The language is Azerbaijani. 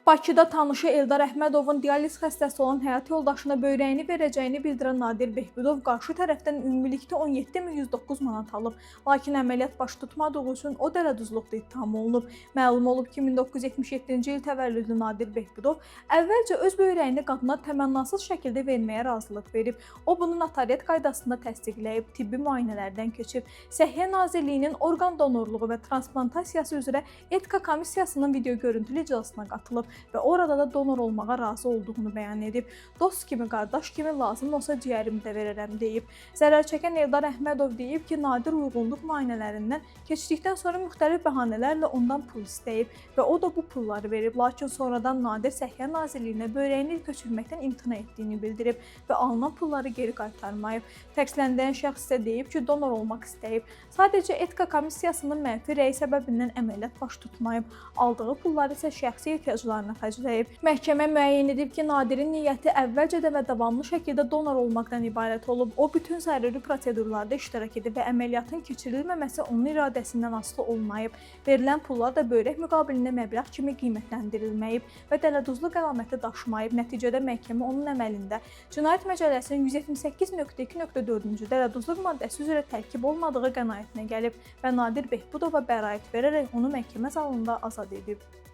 Bakıda tanışı Eldar Əhmədovun dializ xəstəsi olan həyat yoldaşına böyrəyini verəcəyini bildirən Nadir Behbudov qarşı tərəfdən ümumilikdə 17.109 manat alıb. Lakin əməliyyat baş tutmadığı üçün o dələduzluqda ittiham olunub. Məlum olub ki, 1977-ci il təvəllüdlü Nadir Behbudov əvvəlcə öz böyrəyini qadına təmənnasız şəkildə verməyə razılıq verib. O bunu notariat qaydasında təsdiqləyib, tibbi müayinələrdən keçib. Səhiyyə Nazirliyinin orqan donorluğu və transplantasiya üzrə etika komissiyasının video görüntülü iclasına qatılıb və orada da donor olmağa razı olduğunu bəyan edib. Dost kimi, qardaş kimi lazım olsa ciyərimi də verərəm deyib. Zərər çəkən Eldar Əhmədov deyib ki, Nadir uyğunluq müayinələrindən keçdikdən sonra müxtəlif bəhanələrlə ondan pul istəyib və o da bu pulları verib. Lakin sonradan Nadir Səhiyyə Nazirliyinə böyrəyini köçürməkdən imtina etdiyini bildirib və alınan pulları geri qaytarmayıb. Təqsirləndirilən şəxs isə deyib ki, donor olmaq istəyib. Sadəcə etika komissiyasının mənfi rəyi səbəbindən əməliyyat baş tutmayıb. Aldığı pulları isə şəxsi ehtiyaclarına xərcləyib. Məhkəmə müəyyən edib ki, Nadirin niyyəti əvvəlcədən və davamlı şəkildə donor olmaqdan ibarət olub. O bütün zəruri prosedurlarda iştirak edib və əməliyyatın keçirilməməsi onun iradəsindən asılı olmayıb. Verilən pullar da böyrək müqabilində məbləğ kimi qiymətləndirilməyib və dələduzluq əlaməti daşımayıb. Nəticədə məhkəmə onun əməlində Cinayət Məcəlləsinin 178.2.4-cü dələduzluq maddəsi üzrə tərkib olmadığı qənaətinə gəlib və Nadir Behbudova bəraət verərək onu məhkəmə zalında azad edib.